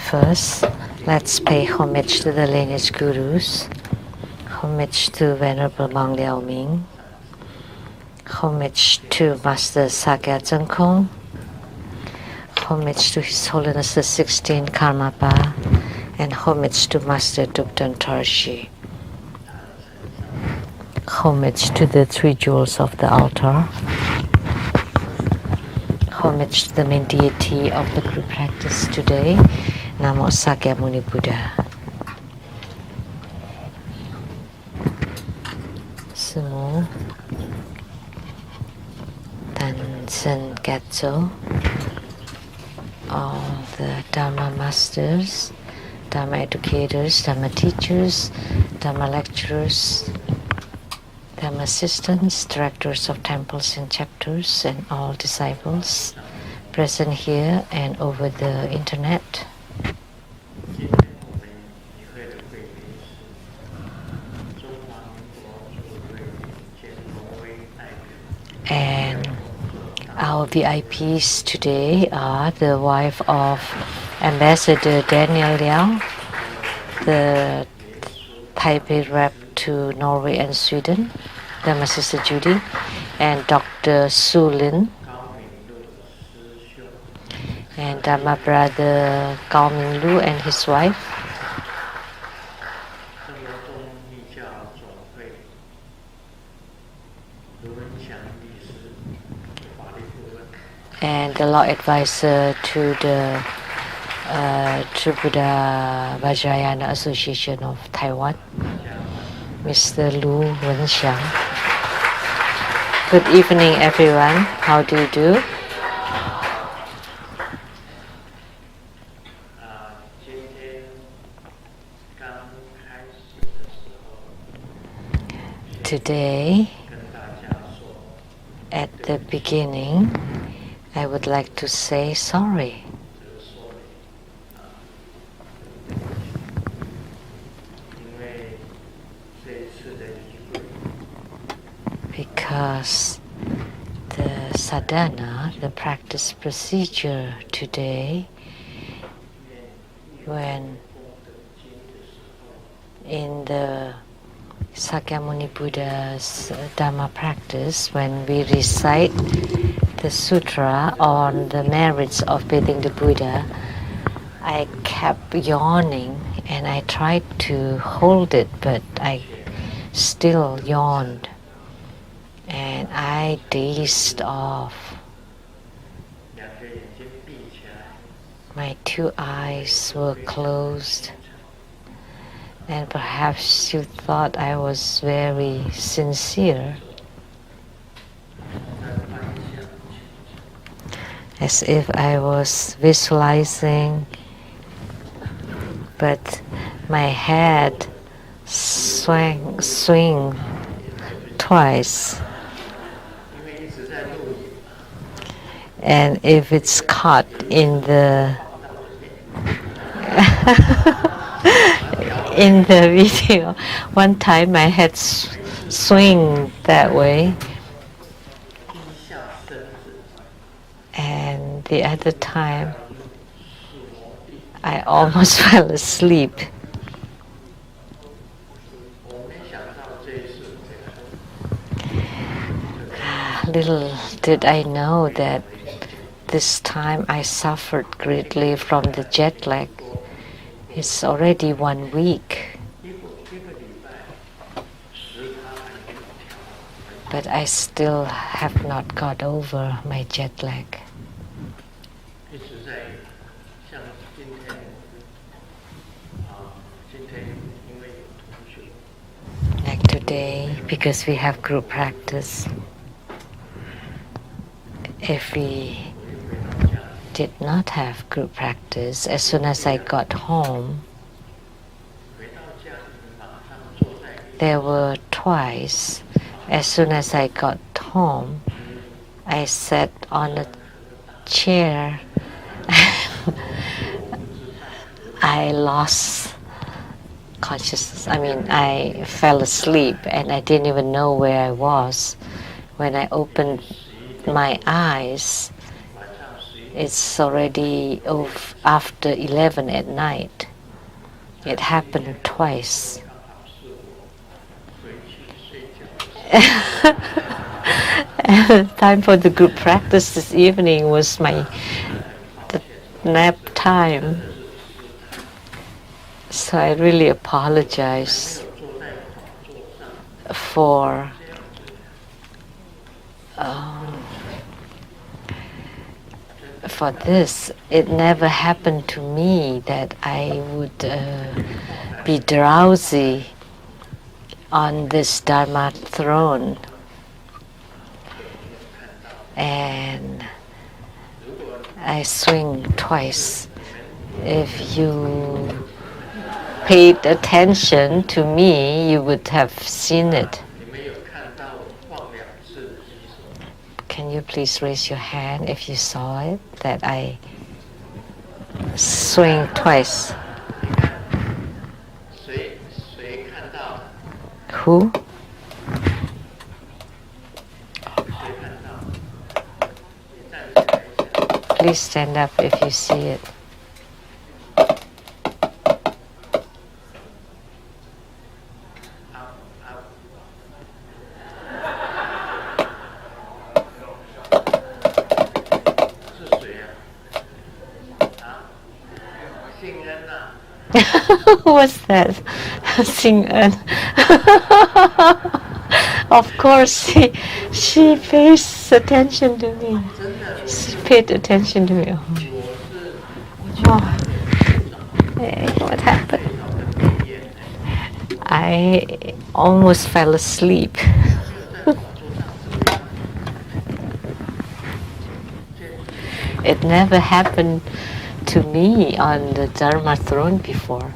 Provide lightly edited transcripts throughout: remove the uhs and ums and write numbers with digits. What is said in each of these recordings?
First, let's pay homage to the lineage gurus, homage to Venerable Monk Liao Ming, homage to Master Sakya Zhengkong, homage to His Holiness the 16th Karmapa, and homage to Master Dukden Tarshi. Homage to the three jewels of the altar. Homage to the main deity of the group practice today, Namo Sakya Muni Buddha. Sumo Tansen Gatso, all the Dharma masters, Dharma educators, Dharma teachers, Dharma lecturers, Dharma assistants, directors of temples and chapters, and all disciples present here and over the internet. And our VIPs today are the wife of Ambassador Daniel Liao, the Taipei rep to Norway and Sweden, Dharma Sister Judy, and Dr. Su Lin, and Dharma brother Gao Minglu and his wife, and the law advisor to the True Buddha Vajrayana Association of Taiwan, Mr. Lu Wenxiang. Good evening, everyone. How do you do? Today, at the beginning, I would like to say sorry. Because the sadhana, the practice procedure today, when in the Sakyamuni Buddha's Dharma practice, when we recite the sutra on the merits of bathing the Buddha, I kept yawning and I tried to hold it, but I still yawned. And I dazed off. My two eyes were closed. And perhaps you thought I was very sincere, as if I was visualizing, but my head swing twice. And if it's caught in the in the video, one time my head swing that way, and the other time I almost fell asleep. Little did I know that this time I suffered greatly from the jet lag. It's already 1 week. But I still have not got over my jet lag. Like today, because we have group practice, if we did not have group practice, as soon as I got home, there were twice. As soon as I got home, I sat on a chair. I lost consciousness. I fell asleep and I didn't even know where I was. When I opened my eyes, It's already after 11 at night. It happened twice. Time for the group practice this evening was the nap time. So I really apologize for this. It never happened to me that I would be drowsy on this Dharma throne. And I swing twice. If you paid attention to me, you would have seen it. Can you please raise your hand if you saw it, that I swing twice? Who? Please stand up if you see it. What's that? Sing Eun. Of course, she pays attention to me. She paid attention to me. Oh. Hey, what happened? I almost fell asleep. It never happened to me on the Dharma throne before.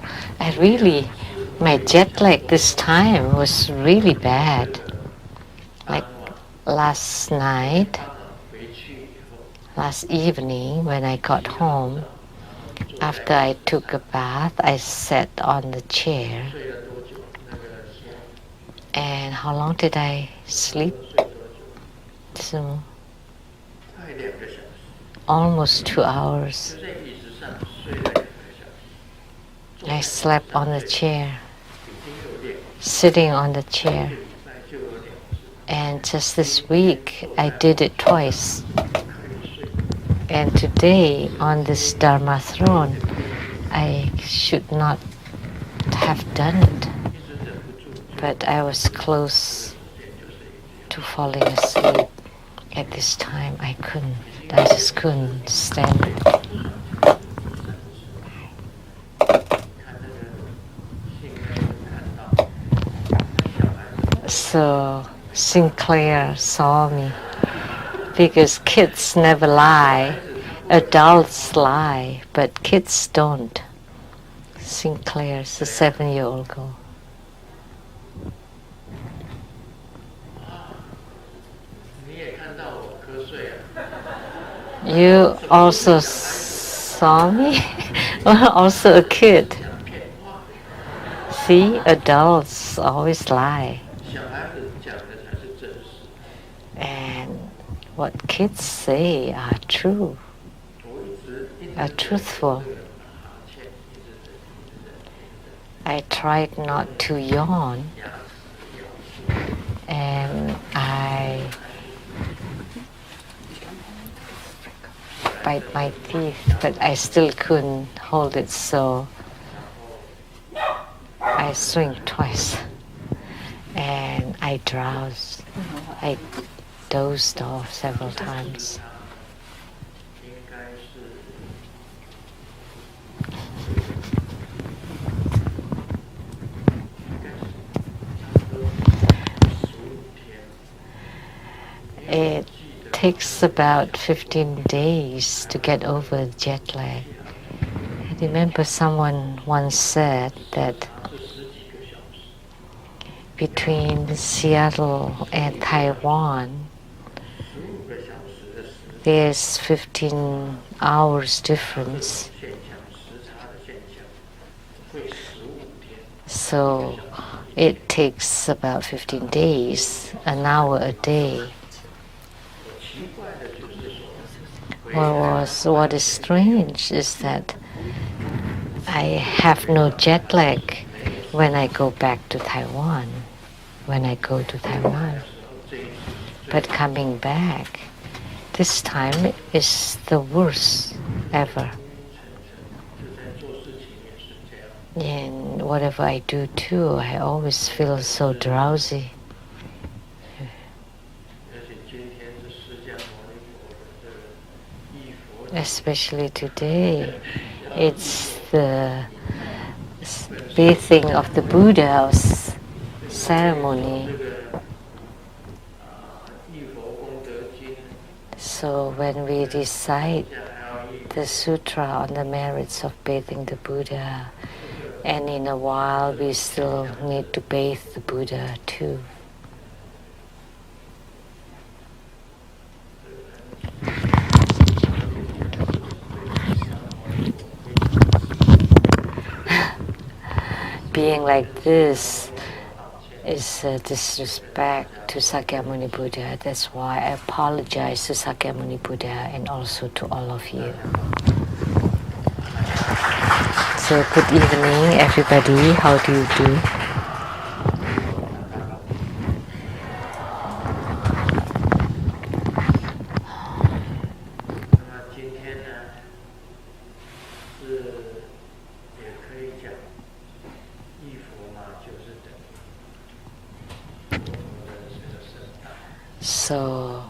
My jet lag this time was really bad. Like last evening when I got home, after I took a bath, I sat on the chair. And how long did I sleep? So, almost 2 hours. I slept on the chair, sitting on the chair. And just this week, I did it twice. And today, on this Dharma throne, I should not have done it. But I was close to falling asleep. At this time, I just couldn't stand it. So Sinclair saw me, because kids never lie. Adults lie, but kids don't. Sinclair's a 7-year-old girl. You also saw me? Also a kid. See, adults always lie. And what kids say are true, are truthful. I tried not to yawn, and I bite my teeth, but I still couldn't hold it, so I swing twice, and I drowsed. I dozed off several times. It takes about 15 days to get over jet lag. I remember someone once said that between Seattle and Taiwan, there's 15 hours difference. So it takes about 15 days, an hour a day. What is strange is that I have no jet lag when I go back to Taiwan, when I go to Taiwan. But coming back, this time is the worst ever. And whatever I do too, I always feel so drowsy. Especially today, it's the bathing of the Buddha's ceremony. So when we recite the sutra on the merits of bathing the Buddha, and in a while we still need to bathe the Buddha too. Being like this is a disrespect to Sakyamuni Buddha. That's why I apologize to Sakyamuni Buddha and also to all of you. So good evening everybody, how do you do? So,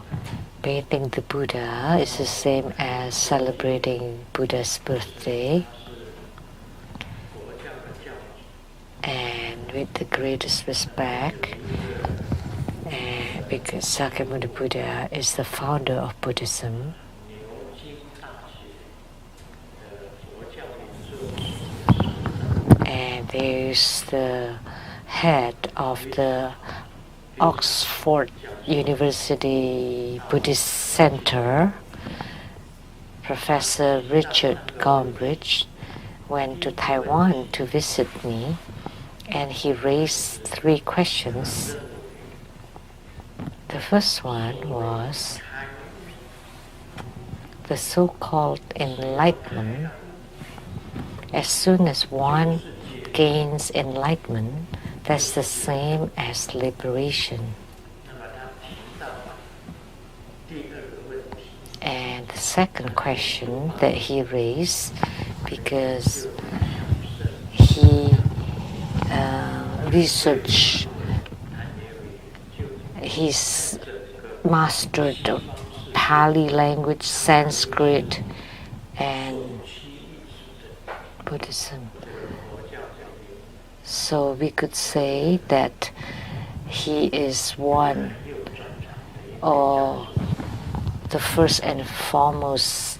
bathing the Buddha is the same as celebrating Buddha's birthday, and with the greatest respect, because Sakyamuni Buddha is the founder of Buddhism. And there's the head of the Oxford University Buddhist Center, Professor Richard Gombrich, went to Taiwan to visit me, and he raised 3 questions. The first one was the so-called enlightenment. As soon as one gains enlightenment, that's the same as liberation. And the second question that he raised, because he researched, he's mastered the Pali language, Sanskrit, and Buddhism. So we could say that he is one, or the first and foremost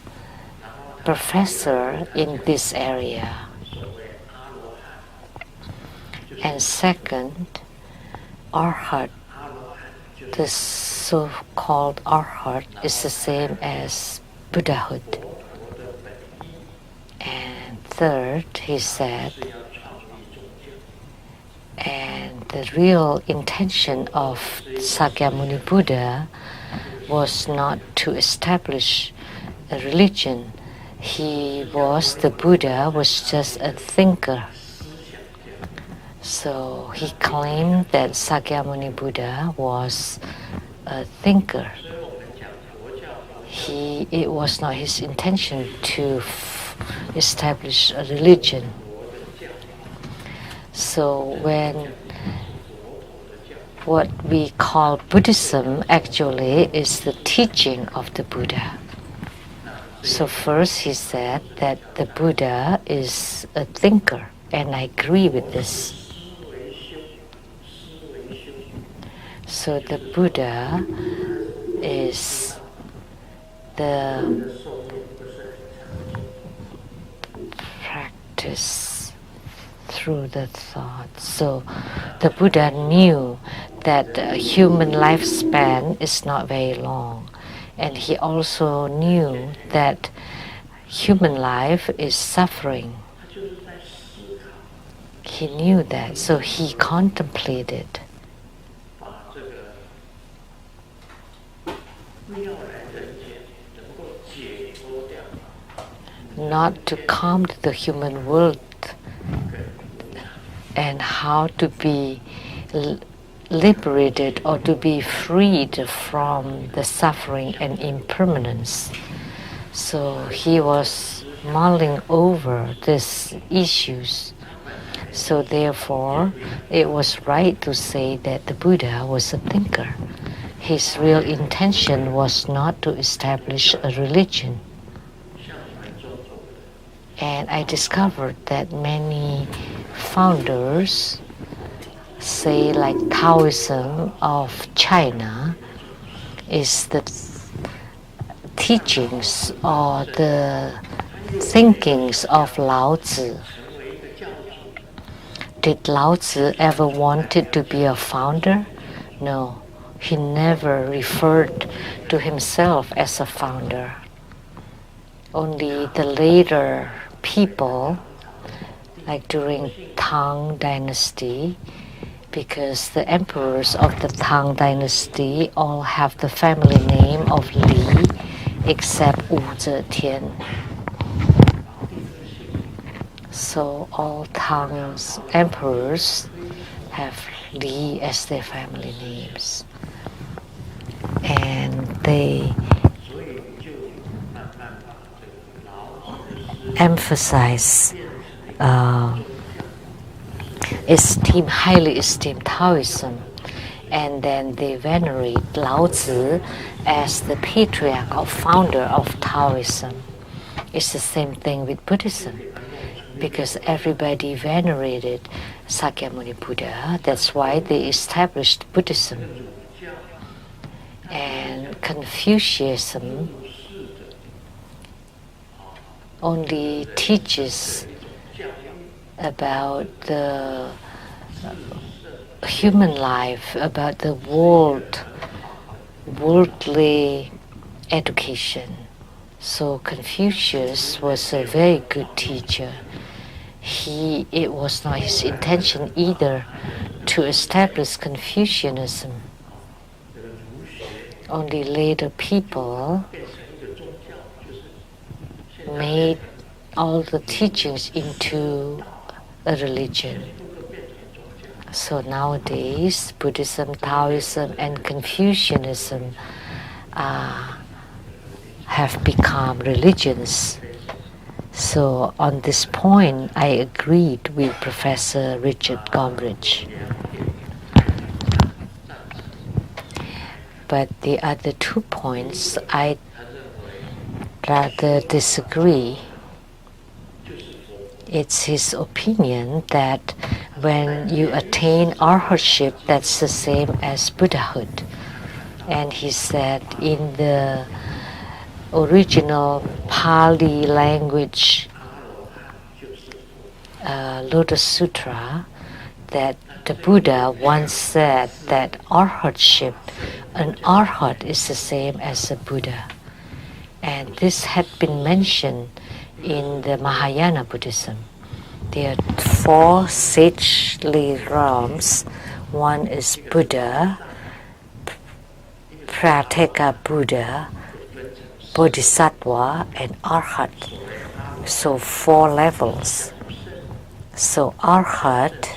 professor in this area. And second, Arhat, the so-called Arhat, is the same as Buddhahood. And third, he said, and the real intention of Sakyamuni Buddha was not to establish a religion. The Buddha was just a thinker. So he claimed that Sakyamuni Buddha was a thinker. It was not his intention to establish a religion. So when what we call Buddhism actually is the teaching of the Buddha. So first he said that the Buddha is a thinker, and I agree with this. So the Buddha is the practice through the thought. So the Buddha knew that the human lifespan is not very long, and he also knew that human life is suffering. He knew that, so he contemplated. not to come to the human world and how to be liberated or to be freed from the suffering and impermanence. So he was mulling over these issues. So therefore, it was right to say that the Buddha was a thinker. His real intention was not to establish a religion. And I discovered that many founders say like Taoism of China is the teachings or the thinkings of Lao Tzu. Did Lao Tzu ever wanted to be a founder? No, he never referred to himself as a founder. Only the later people, like during Tang Dynasty, because the emperors of the Tang Dynasty all have the family name of Li, except Wu Zetian. So all Tang's emperors have Li as their family names. And they emphasize highly esteem Taoism, and then they venerate Lao Tzu as the patriarch or founder of Taoism. It's the same thing with Buddhism, because everybody venerated Sakyamuni Buddha. That's why they established Buddhism. And Confucianism only teaches about the human life, about the worldly education. So Confucius was a very good teacher. It was not his intention either to establish Confucianism. Only later people made all the teachings into a religion. So nowadays, Buddhism, Taoism, and Confucianism have become religions. So on this point, I agreed with Professor Richard Gombrich. But the other 2 points, I rather disagree. It's his opinion that when you attain arhatship, that's the same as Buddhahood. And he said in the original Pali language Lotus Sutra, that the Buddha once said that arhatship, an arhat is the same as a Buddha. And this had been mentioned in the Mahayana Buddhism. There are 4 sagely realms. One is Buddha, Prateka Buddha, Bodhisattva, and Arhat. So 4 levels. So Arhat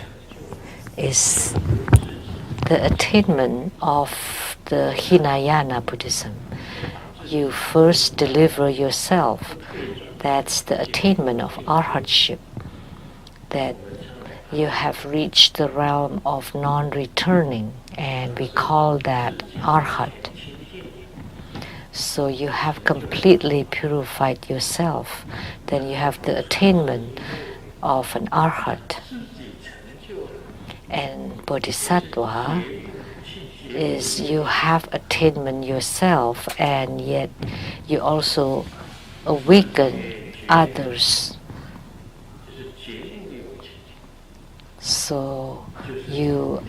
is the attainment of the Hinayana Buddhism. You first deliver yourself. That's the attainment of arhatship, that you have reached the realm of non-returning, and we call that arhat. So you have completely purified yourself, then you have the attainment of an arhat. And bodhisattva is you have attainment yourself, and yet you also awaken others. So you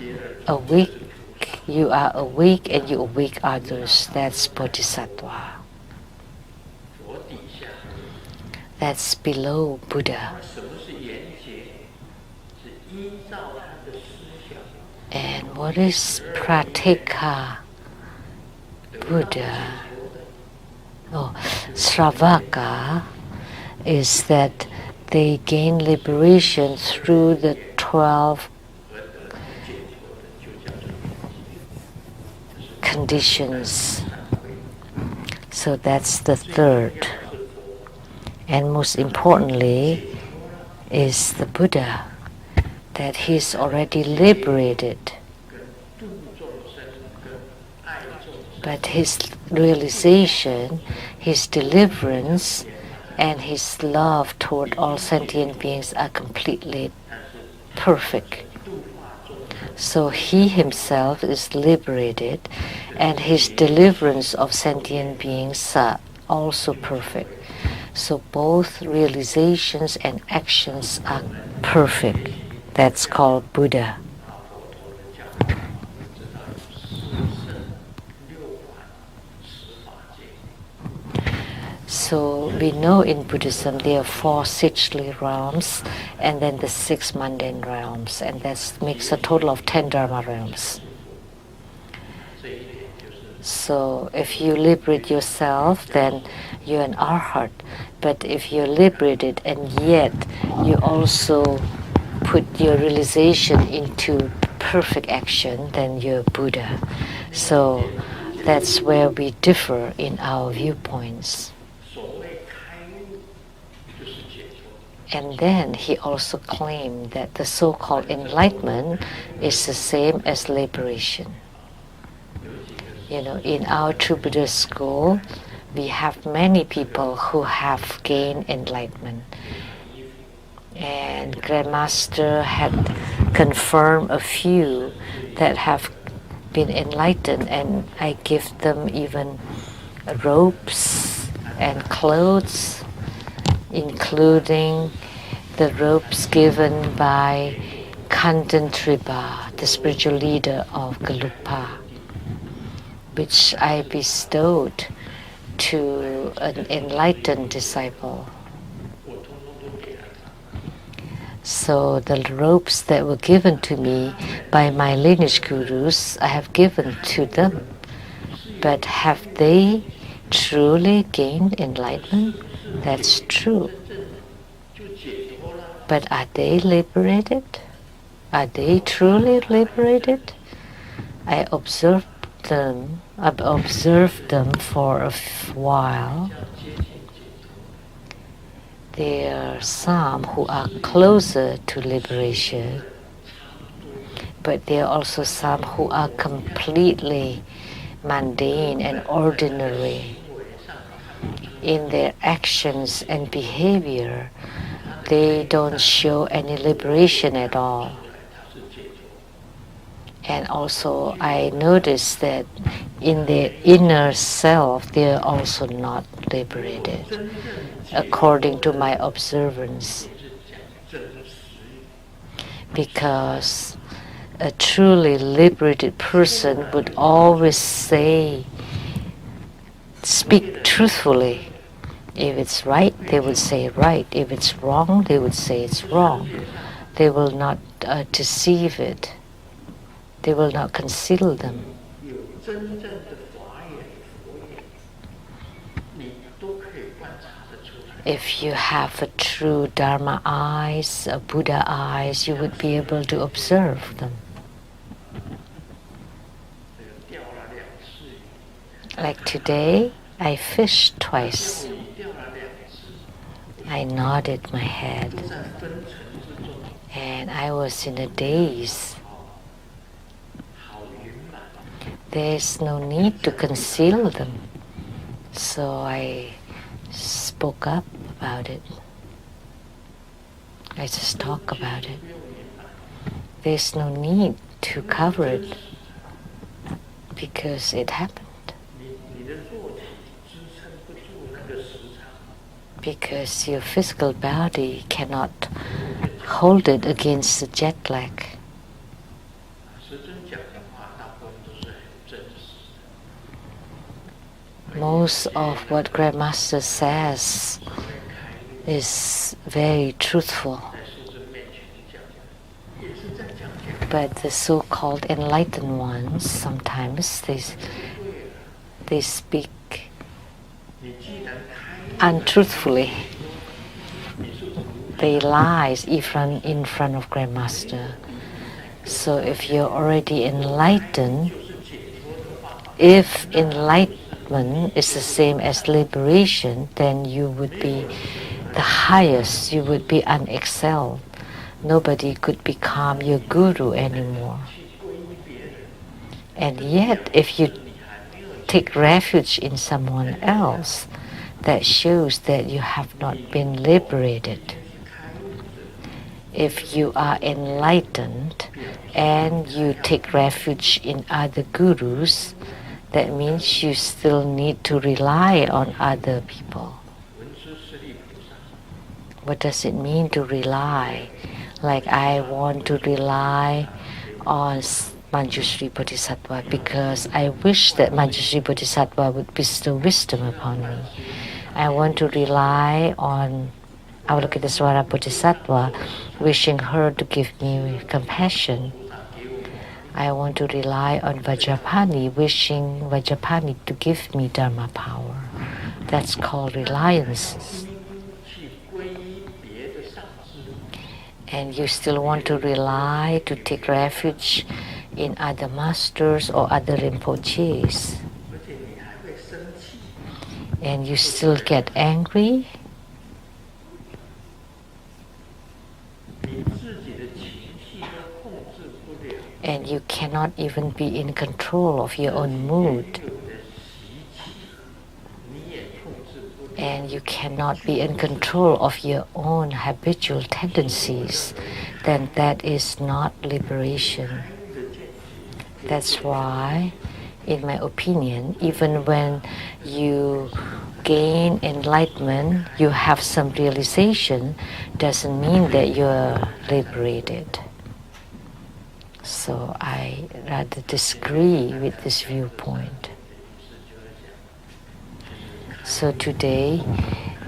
are awake and you awake others. That's bodhisattva. That's below Buddha. And what is Prateka Buddha? Sravaka is that they gain liberation through the 12 conditions. So that's the third. And most importantly is the Buddha, that he's already liberated. But his realization, his deliverance, and his love toward all sentient beings are completely perfect. So he himself is liberated, and his deliverance of sentient beings are also perfect. So both realizations and actions are perfect. That's called Buddha. So we know in Buddhism there are 4 siddhli realms and then the 6 mundane realms, and that makes a total of 10 Dharma realms. So if you liberate yourself, then you're an arhat. But if you're liberated and yet you also put your realization into perfect action, then you're Buddha. So that's where we differ in our viewpoints. And then he also claimed that the so-called enlightenment is the same as liberation. In our True Buddhist school, we have many people who have gained enlightenment. And Grandmaster had confirmed a few that have been enlightened, and I give them even robes and clothes, including the robes given by Kandan Triba, the spiritual leader of Gelugpa, which I bestowed to an enlightened disciple. So the robes that were given to me by my lineage gurus, I have given to them. But have they truly gained enlightenment? That's true. But are they liberated? Are they truly liberated? I observed them for a while. There are some who are closer to liberation, but there are also some who are completely mundane and ordinary. In their actions and behavior, they don't show any liberation at all. And also I noticed that in their inner self, they are also not liberated, according to my observance. Because a truly liberated person would always speak truthfully. If it's right, they would say right. If it's wrong, they would say it's wrong. They will not deceive it. They will not conceal them. If you have a true Dharma eyes, a Buddha eyes, you would be able to observe them. Like today, I fished twice. I nodded my head, and I was in a daze. There's no need to conceal them. So I spoke up about it. I just talk about it. There's no need to cover it because it happened. Because your physical body cannot hold it against the jet lag. Most of what Grandmaster says is very truthful. But the so-called enlightened ones, sometimes they speak untruthfully. they lies even in front of Grandmaster. So if you're already enlightened, if enlightenment is the same as liberation, then you would be the highest, you would be unexcelled. Nobody could become your guru anymore. And yet, if you take refuge in someone else, that shows that you have not been liberated. If you are enlightened and you take refuge in other gurus, that means you still need to rely on other people. What does it mean to rely? Like I want to rely on Manjushri Bodhisattva because I wish that Manjushri Bodhisattva would bestow wisdom upon me. I want to rely on Avalokitesvara Bodhisattva, wishing her to give me compassion. I want to rely on Vajrapani, wishing Vajrapani to give me Dharma power. That's called reliance. And you still want to rely, to take refuge in other masters or other rinpoches. And you still get angry. And you cannot even be in control of your own mood. And you cannot be in control of your own habitual tendencies, then that is not liberation. That's why, in my opinion, even when you gain enlightenment, you have some realization, doesn't mean that you're liberated. So I rather disagree with this viewpoint. So today,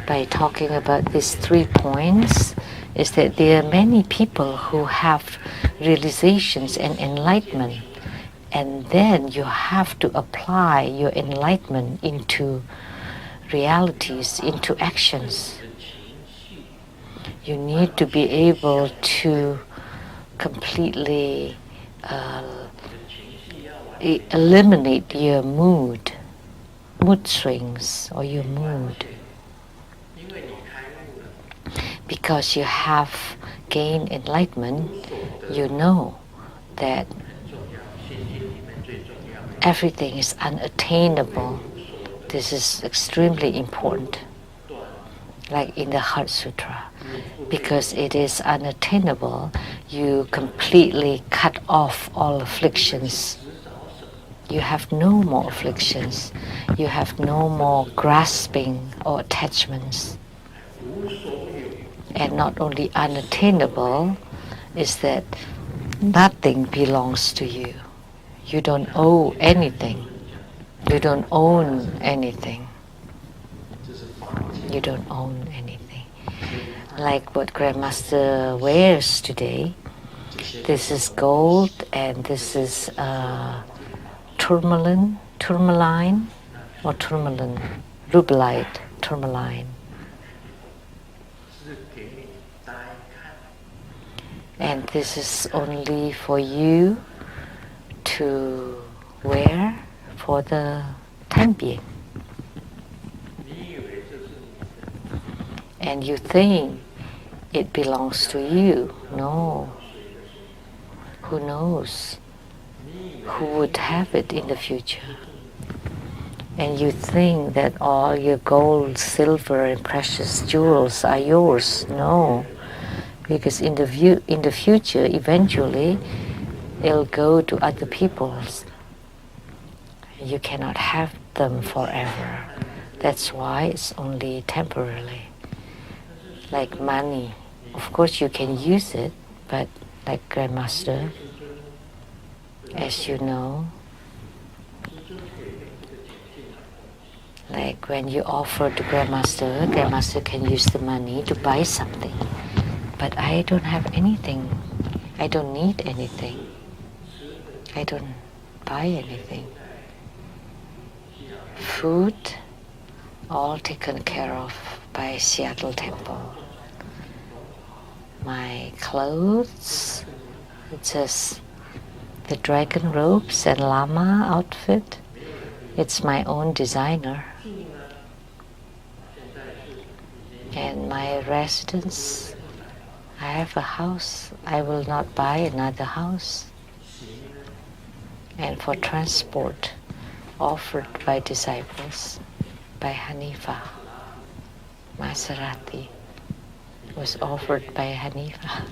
by talking about these 3 points, is that there are many people who have realizations and enlightenment, and then you have to apply your enlightenment into realities, into actions. You need to be able to completely eliminate your mood swings or your mood, because you have gained enlightenment. You know that everything is unattainable. This is extremely important, like in the Heart Sutra. Because it is unattainable, you completely cut off all afflictions. You have no more afflictions. You have no more grasping or attachments. And not only unattainable, is that nothing belongs to you. You don't owe anything. You don't own anything. You don't own anything. Like what Grandmaster wears today. This is gold and this is tourmaline, rubellite, tourmaline. And this is only for you to wear for the time being. And you think it belongs to you. No. Who knows? Who would have it in the future? And you think that all your gold, silver, and precious jewels are yours. No. Because in the future, eventually, it'll go to other people's. You cannot have them forever. That's why it's only temporarily. Like money. Of course you can use it, but like Grandmaster, as you know, like when you offer to Grandmaster, Grandmaster can use the money to buy something. But I don't have anything. I don't need anything. I don't buy anything. Food, all taken care of by Seattle Temple. My clothes, just the dragon robes and lama outfit, it's my own designer. And my residence, I have a house, I will not buy another house. And for transport, offered by disciples, by Hanifa, Maserati was offered by Hanifa.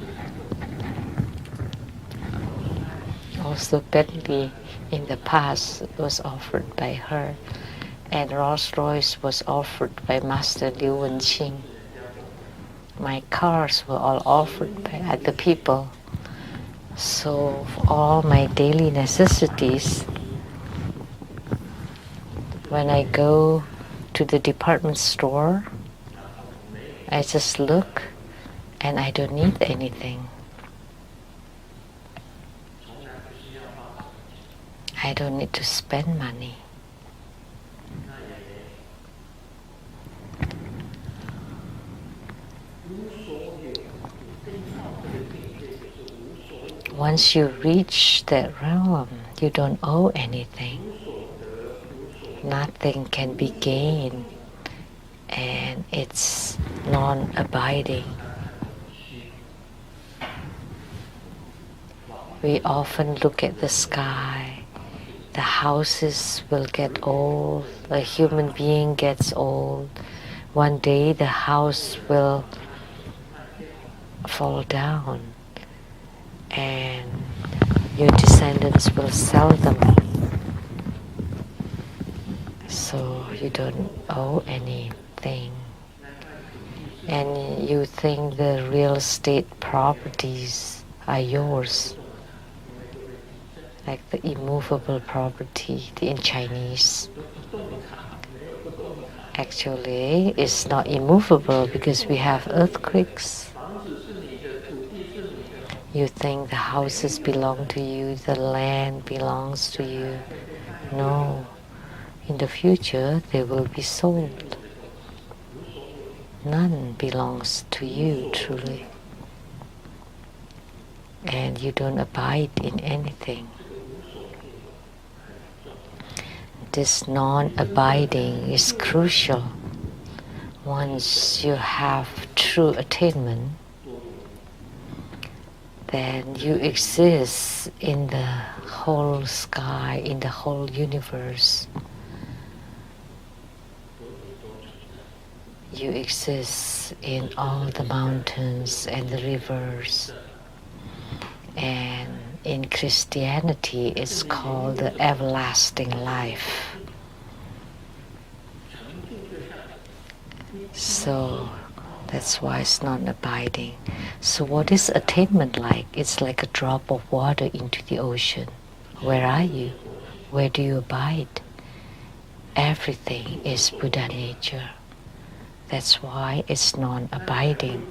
Also Bentley in the past was offered by her, and Rolls Royce was offered by Master Liu Wenqing. My cars were all offered by other people. So for all my daily necessities, when I go to the department store, I just look and I don't need anything. I don't need to spend money. Once you reach that realm, you don't owe anything. Nothing can be gained, and it's non-abiding. We often look at the sky. The houses will get old, a human being gets old. One day the house will fall down and your descendants will sell them. So you don't owe anything. And you think the real estate properties are yours, like the immovable property in Chinese. Actually, it's not immovable because we have earthquakes. You think the houses belong to you, the land belongs to you. No, in the future they will be sold. None belongs to you truly. And you don't abide in anything. This non-abiding is crucial. Once you have true attainment, then you exist in the whole sky, in the whole universe. You exist in all the mountains and the rivers. And in Christianity, it's called the everlasting life. So that's why it's not abiding. So what is attainment like? It's like a drop of water into the ocean. Where are you? Where do you abide? Everything is Buddha nature. That's why it's non-abiding.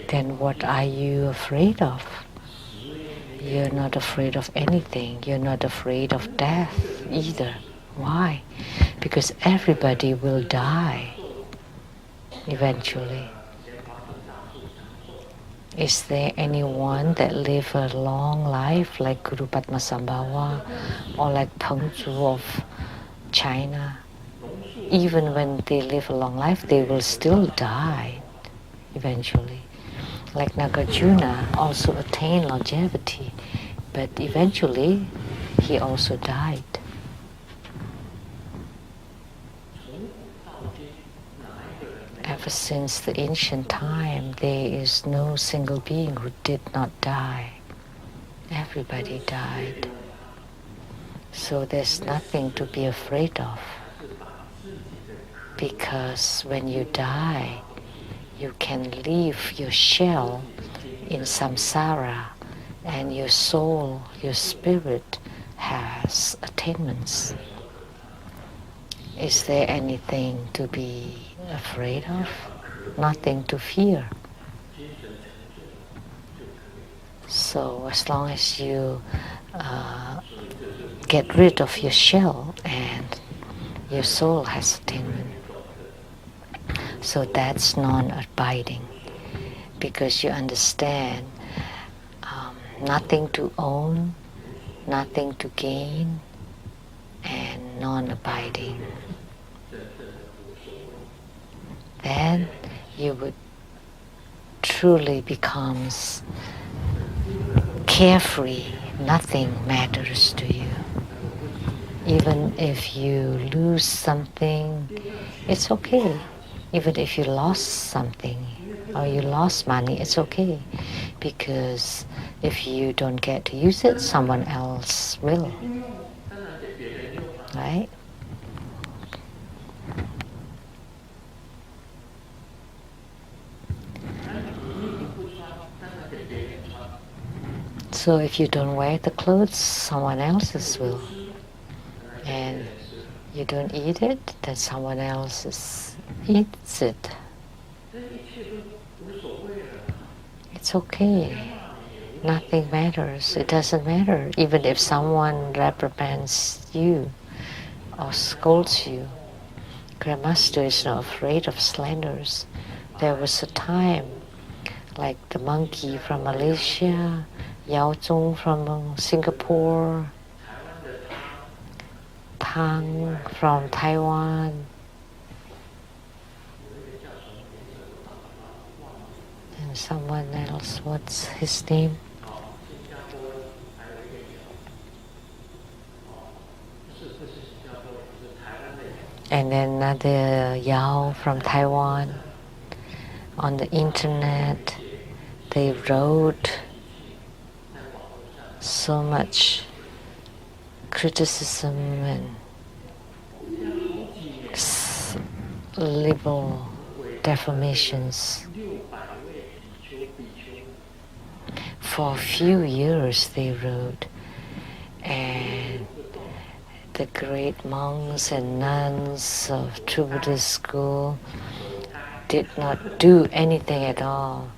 Then what are you afraid of? You're not afraid of anything. You're not afraid of death either. Why? Because everybody will die eventually. Is there anyone that live a long life like Guru Padmasambhava or like Pengzu of China? Even when they live a long life, they will still die eventually. Like Nagarjuna also attained longevity, but eventually he also died. Ever since the ancient time, there is no single being who did not die. Everybody died. So there's nothing to be afraid of. Because when you die, you can leave your shell in samsara, and your soul, your spirit has attainments. Is there anything to be afraid of? Nothing to fear. So as long as you get rid of your shell and your soul has attainment. So that's non-abiding. because you understand nothing to own, nothing to gain, and non-abiding. Then you would truly becomes carefree. Nothing matters to you. Even if you lose something, it's okay. Even if you lost something or you lost money, it's okay. Because if you don't get to use it, someone else will. Right? So if you don't wear the clothes, someone else's will. And you don't eat it, then someone else eats it. It's okay. Nothing matters. It doesn't matter. Even if someone reprimands you or scolds you, Grandmaster is not afraid of slanders. There was a time, like the monkey from Malaysia, Yao Zong from Singapore, Tang from Taiwan, and someone else, what's his name? And then another Yao from Taiwan. On the internet, they wrote so much criticism and libel defamations. For a few years they wrote, and the great monks and nuns of True Buddhist school did not do anything at all.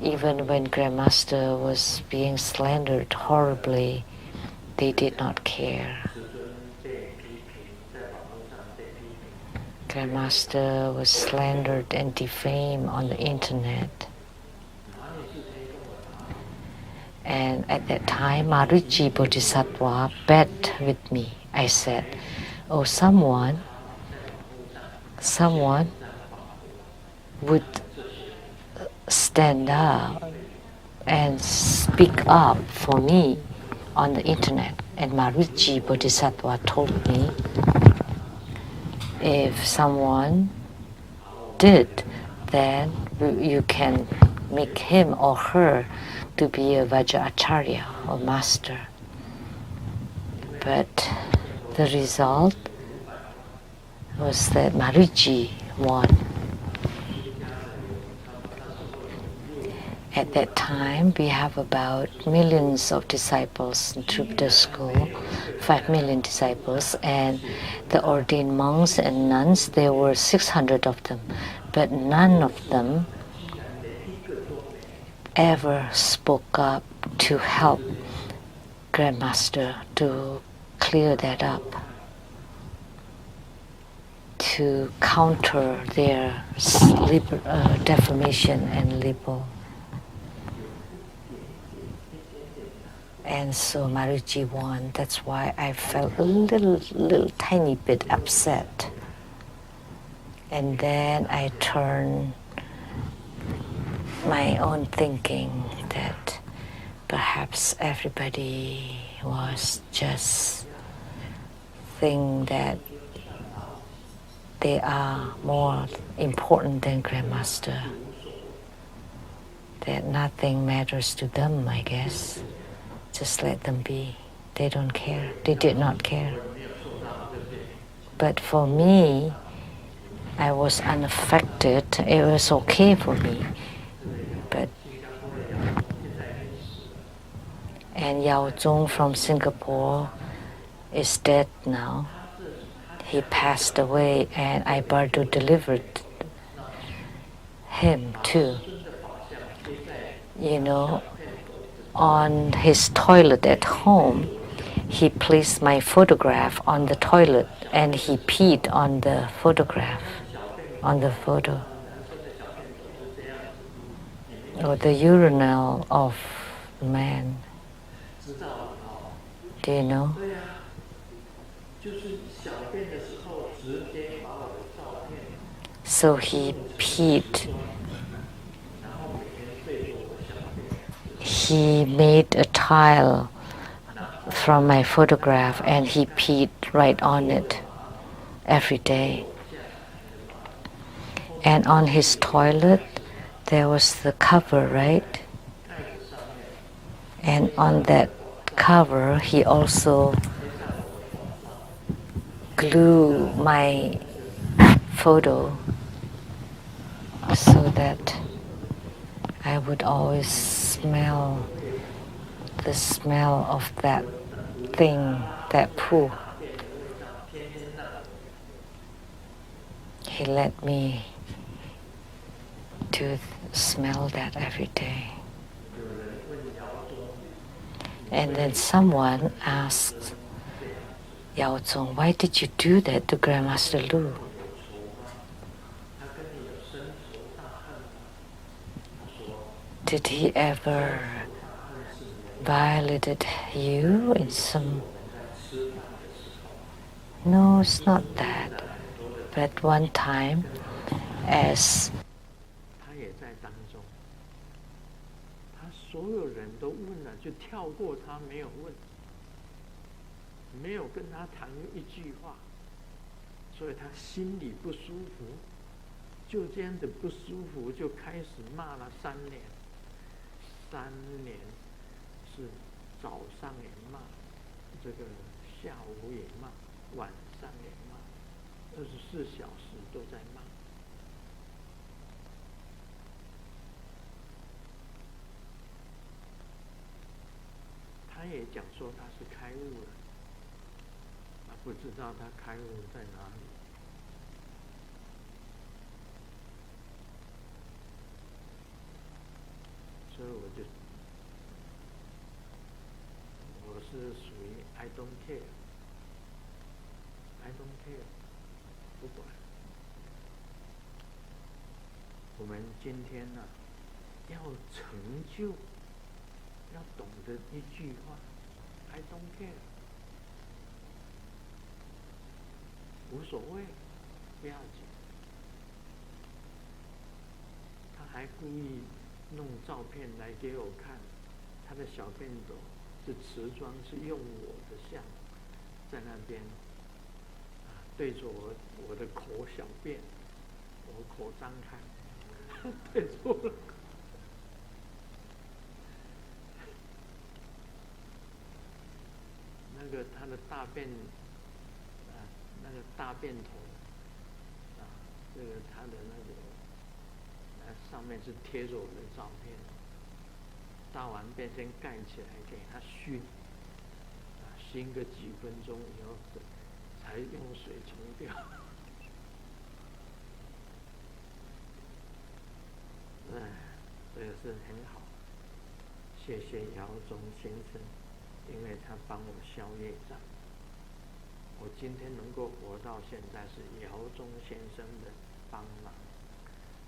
Even when Grandmaster was being slandered horribly, they did not care. Grandmaster was slandered and defamed on the internet. And at that time, Marici Bodhisattva begged with me. I said, oh, someone would stand up and speak up for me on the internet. And Marici Bodhisattva told me, if someone did, then you can make him or her to be a Vajracharya or master. But the result was that Marici won. At that time, we have about millions of disciples in True Buddhist school, 5 million disciples, and the ordained monks and nuns, there were 600 of them, but none of them ever spoke up to help Grandmaster to clear that up, to counter their defamation and libel. And so Marici won. That's why I felt a little tiny bit upset. And then I turned my own thinking that perhaps everybody was just think that they are more important than Grandmaster, that nothing matters to them, I guess. Just let them be. They don't care. They did not care. But for me, I was unaffected. It was okay for me. And Yao Zong from Singapore is dead now. He passed away, and I Bardo delivered him too. You know, on his toilet at home, he placed my photograph on the toilet, and he peed on the photograph, on the photo. or the urinal of man. Do you know? So he peed. He made a tile from my photograph and he peed right on it every day. And on his toilet there was the cover, right? And on that cover he also glued my photo so that I would always smell the smell of that thing, that poo. He let me to smell that every day. And then someone asked Yao Zong, why did you do that to Grandmaster Lu? Did he ever violated you in some... No, it's not that. But one time, as 他也在当中，他所有人都问了，就跳过他，没有问，没有跟他谈一句话，所以他心里不舒服，就这样的不舒服，就开始骂了3年。3年是早上也骂，这个下午也骂，晚上也骂，24小时都在骂。他也讲说他是开悟了，他不知道他开悟在哪里。所以我是属于 I don't care， 不管。我们今天呢，要成就，要懂得一句话 ，I don't care， 无所谓，不要紧。他还故意弄照片来给我看，他的小便斗是瓷砖，是用我的像在那边对着我的口小便，我口张开，对着我的口。那个他的大便那个大便头这个他的那个上面是贴着我的照片，大完便先盖起来给他熏，熏个几分钟以后才用水冲掉。这个是很好，谢谢姚宗先生，因为他帮我消业障。我今天能够活到现在是姚宗先生的帮忙，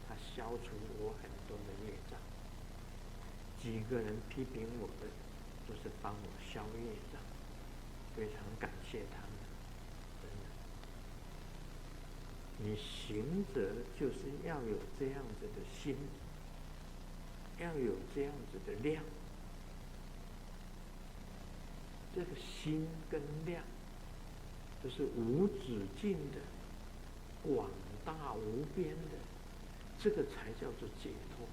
他消除我很多的业障。几个人批评我的，都是帮我消业障，非常感谢他们。真的，你行者就是要有这样子的心，要有这样子的量。这个心跟量都是无止境的、广大无边的，这个才叫做解脱。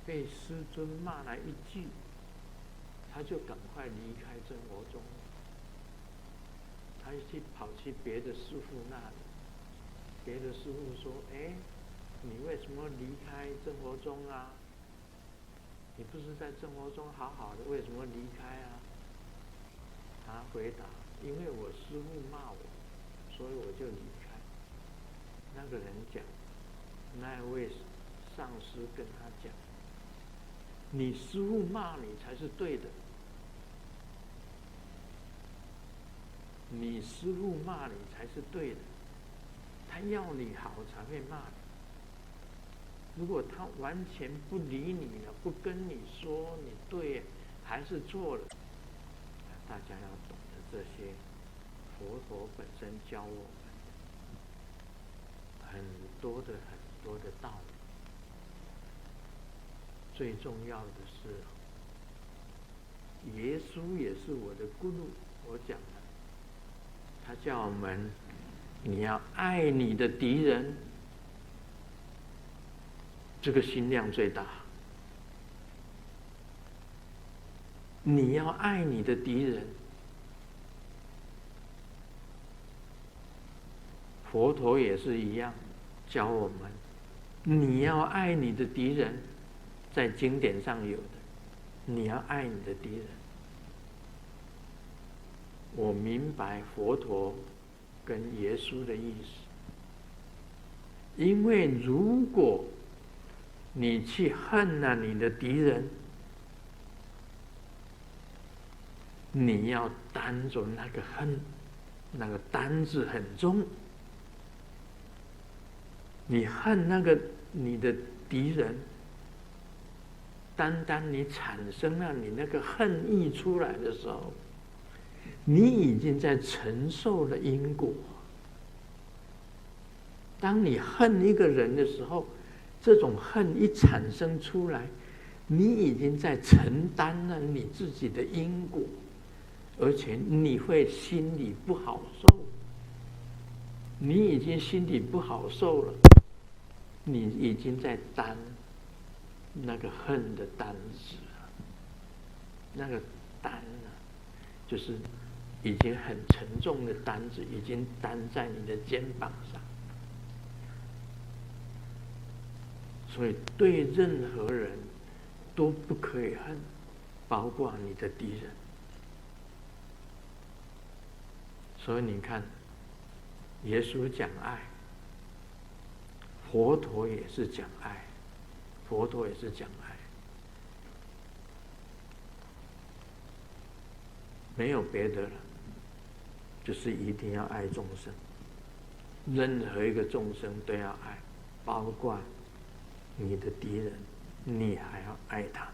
被师尊骂来一句，他就赶快离开真我中，他跑去别的师父那里，别的师父说：“你为什么离开真我中啊？你不是在真我中好好的，为什么离开啊？”他回答：“因为我师父骂我，所以我就离开。”那个人讲，那位上师跟他讲：“你师父骂你才是对的，你师父骂你才是对的。他要你好才会骂你。如果他完全不理你了，不跟你说你对还是错了，大家要懂得这些。佛陀本身教我们很多的道理。最重要的是，耶稣也是我的咕噜，我讲的，他叫我们，你要爱你的敌人，这个心量最大。你要爱你的敌人。佛陀也是一样，教我们，你要爱你的敌人，在经典上有的，你要爱你的敌人。我明白佛陀跟耶稣的意思，因为如果你去恨了你的敌人，你要担着那个恨，那个担字很重。你恨那个你的敌人，单单你产生了你那个恨意出来的时候，你已经在承受了因果。当你恨一个人的时候，这种恨一产生出来，你已经在承担了你自己的因果，而且你会心里不好受。你已经心里不好受了，你已经在担那个恨的担子了。那个担呢，就是已经很沉重的担子，已经担在你的肩膀上。所以对任何人都不可以恨，包括你的敌人。所以你看，耶稣讲爱，佛陀也是讲爱，佛陀也是讲爱，没有别的了，就是一定要爱众生，任何一个众生都要爱，包括你的敌人，你还要爱他。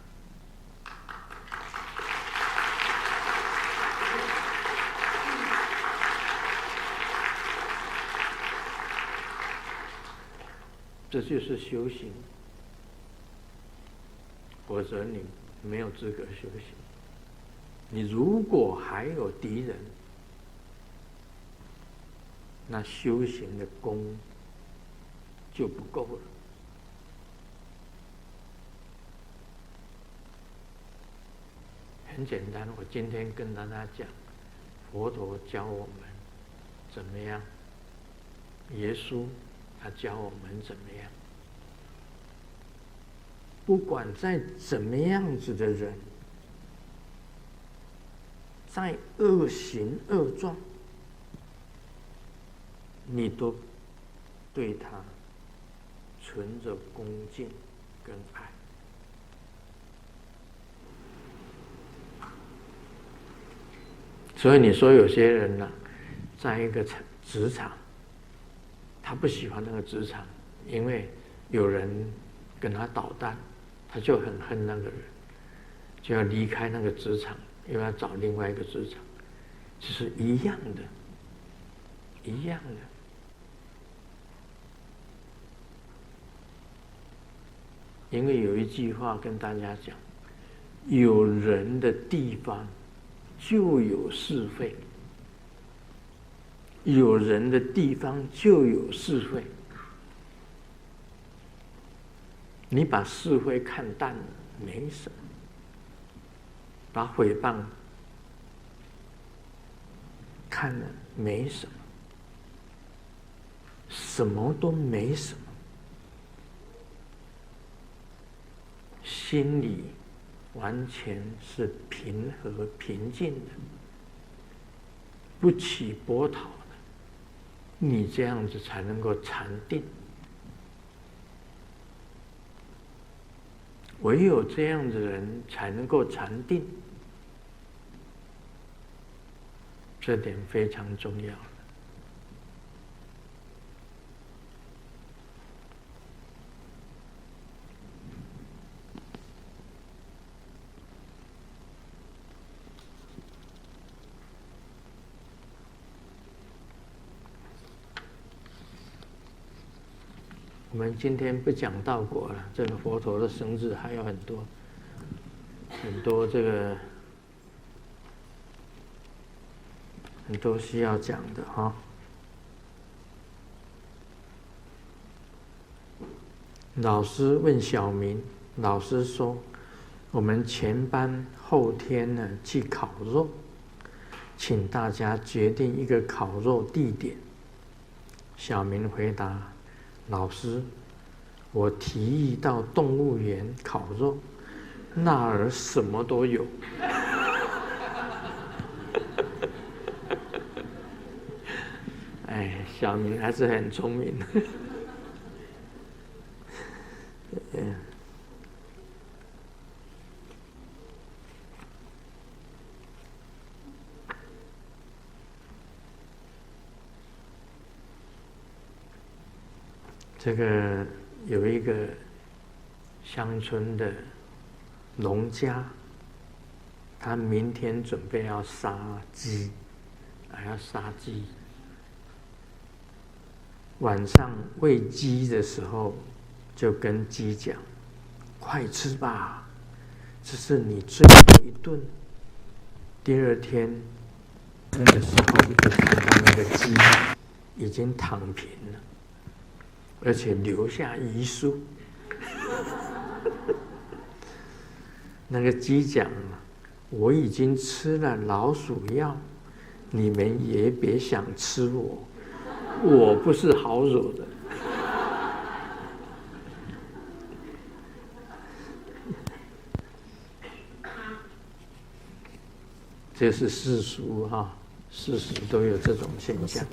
这就是修行，否则你没有资格修行。你如果还有敌人，那修行的功就不够了。很简单，我今天跟大家讲，佛陀教我们怎么样，耶稣他教我们怎么样。不管再怎么样子的人，再恶行恶状，你都对他存着恭敬跟爱。所以你说有些人呢，在一个职场，他不喜欢那个职场，因为有人跟他捣蛋，他就很恨那个人，就要离开那个职场，又要找另外一个职场，其实一样的，一样的。因为有一句话跟大家讲，有人的地方就有是非，有人的地方就有是非。你把是非看淡了，没什么；把诽谤看了，没什么，什么都没什么。心里完全是平和平静的，不起波涛的，你这样子才能够禅定。唯有这样的人才能够禅定，这点非常重要。我们今天不讲道果了，这个佛陀的生日还有很多这个很多需要讲的哈。老师问小明，老师说我们全班后天呢去烤肉，请大家决定一个烤肉地点。小明回答，老师，我提议到动物园烤肉，那儿什么都有。哎，小明还是很聪明。这个有一个乡村的农家，他明天准备要杀鸡，还要杀鸡。晚上喂鸡的时候，就跟鸡讲：“快吃吧，这是你最后一顿。”第二天那个时候，就看到那个鸡已经躺平了，而且留下遗书。那个鸡讲：“我已经吃了老鼠药，你们也别想吃我，我不是好惹的。”这是世俗哈，世俗都有这种现象。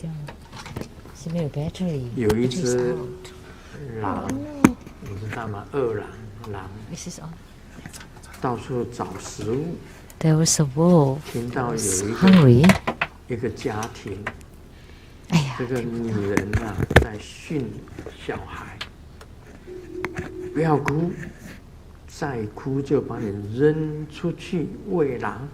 有一只狼，你知道吗？饿狼到处找食物。There was a wolf 听到有 hungry. 一个家庭，哎呀，这个女人啊在训小孩，不要哭，再哭就把你扔出去喂狼。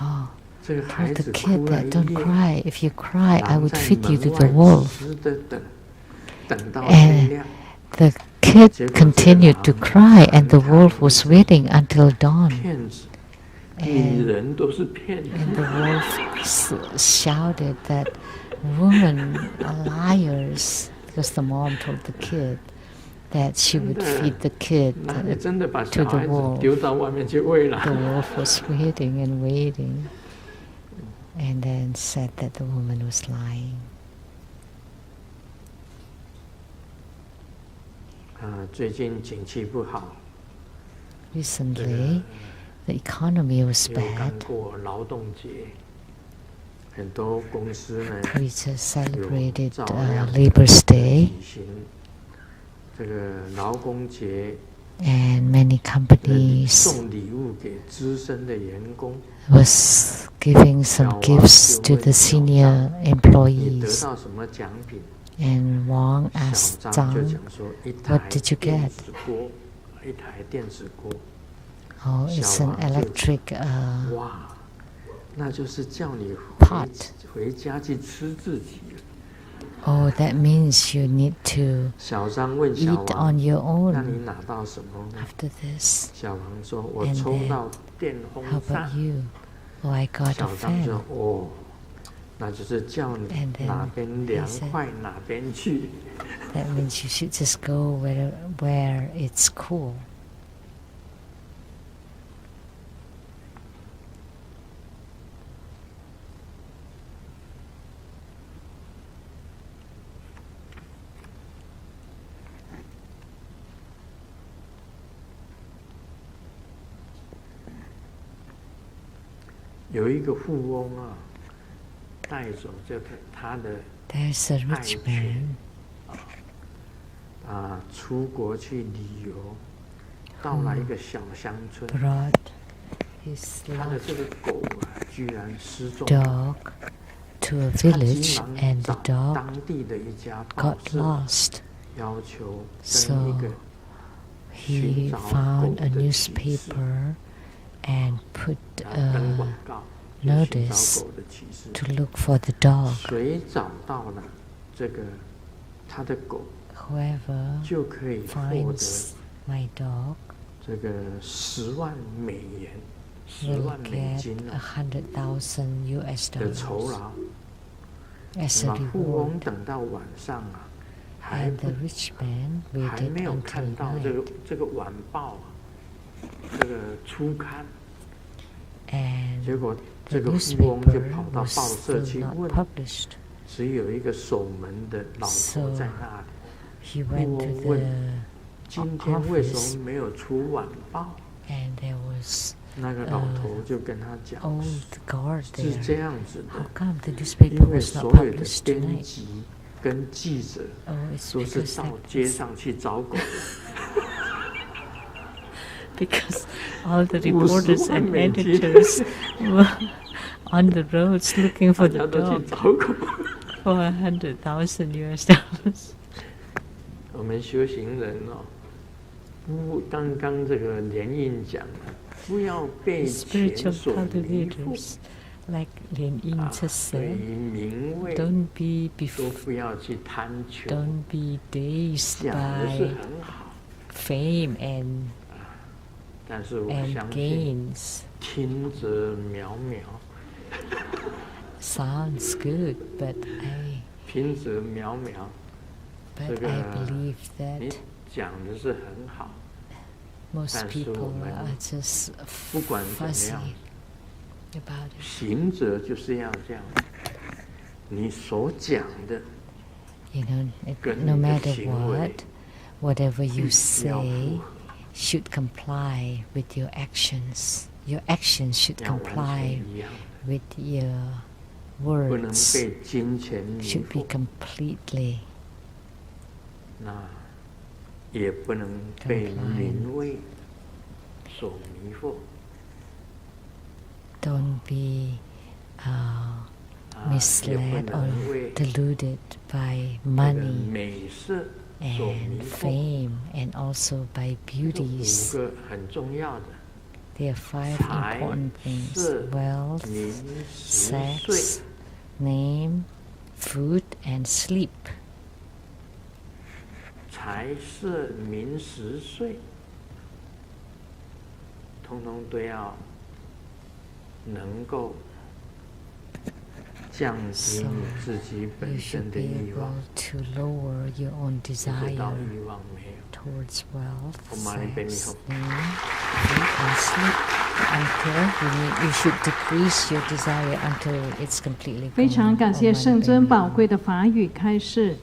Oh, 这个孩 told the 子 kid 哭了 that 一 don't 夜， cry. If you cry, I 狼 would 在 feed you to 门 the 外 wolf. 痴痴的等到天亮。 The kid continued to cry, and the wolf was waiting until dawn. 骗子，女人都是骗子。 And the wolf shouted that women are liars, because the mom told the kid that she would feed the kid 男的真的把 to 小 the 孩子 wolf. 丢到外面去喂 The 狼。 wolf was waiting and waiting, and then said that the woman was lying. 最近景气不好， Recently, the economy was 又刚 bad. 过劳动节，很多公司呢 We just celebrated 有照样 Labor's Day, 举行这个劳工节， and many companies 送礼物给资深的员工。 was giving some gifts to the senior 你得 employees. 到什么奖品？ And Wang 小 asked 张就 Zhang, 讲说，一台 "What did you 电 get?" 子锅，一台电子锅。 "Oh, it's an electric 哇，那就是叫你 pot. 回家去吃自己了。 Oh, that means you need to 小张问小 eat 王 on your：“ 那你 own 拿到什么呢 after this. 小王说：“我 And 抽 then, 到电风 How 扇。 about you?" "Oh, I got a 小张说 fan." 哦，那就是叫你 And then 哪边凉 he said 快哪边去。 That means you should just go where it's cool. 有一个富翁啊，带走这个他的 There's a rich man 出国去旅游，到了一个小乡村， brought his 他的 loved 这个狗啊，居然失踪。 dog to a 他急 village, 忙 and 找 the dog 当地的一家报 got 社， lost. 要求 So 登一个 he 寻找狗 found a 的启示， newspaper and put 登 a 广告，就寻 notice 找狗的启示。 to look for the dog 谁找到了这个他的狗， whoever 就可以获得 finds my dog 这个10万美元、10 will 万美 get 金 $100,000 US 的酬 dollars 劳。 as 那 a 么富翁 reward. 等到晚上啊，还 And the rich man 还 waited 没有 until 看到 night. 这个晚报啊，这个初刊， And 结果 the 这个富翁就 newspaper 跑到 was 报社 still 去 not 问， published. 只有一个守门的老头 So 在那里。 he 富 went to 翁 the 问：今天为什 office 么没有出晚报？ and there was 那个老头就跟他讲， old guard 是这 there. 样子 How 的， come the newspaper 因为 was not 所有的 published 编 tonight? 辑跟记者 Oh, it's 都是 because 到 like 街 this. 上去找狗的。 Because all the 50 reporters 万 and 美金 editors were on the roads looking 大 for 家 the 都去 dog 找狗。 for $100,000 US dollars. 我们修行人哦，刚刚这个莲印讲了，不要被钱 Spiritual 所迷惑 cultivators, like Lien Yin 啊， just 对 said, 于名位 don't be 都不要去贪求， don't be dazed 讲的是 by 很好， fame and 但是我 and 相信 gains. 听则渺渺， Sounds good, but 听则渺渺。这 I 个 believe 你 that 讲的是很好， most 但是 people 我们 are just 不管怎么 fuzzy 样， about it. 行者就是要这样，你所讲的 You know, 跟 no 你的 matter 行为 whatever you 要 say 符合， should comply with your actions. Your actions should 要完 comply 全一样， with your 不能 words. 被金钱迷 Should be 惑， completely 那也不能被名位所迷惑。 don't be 也不 misled 能 or 为 deluded by 这个 money 美色所 and 迷惑。 fame and also by 这 beauties. 5个很重要的， There are 5财 important things: 色 wealth, 名食 sex, 睡。 name, food, and sleep. 财色名食睡，通通都要能够降低 So 你自己本 you 身 should 的 be 欲望 able， to lower your own 这道 desire 欲望没有。 towards wealth, 我马上被你 sex, 吼 name, food, and sleep until you should decrease your desire until it's completely 非常 gone 感 or 谢圣尊 money. 宝贵的法语开示。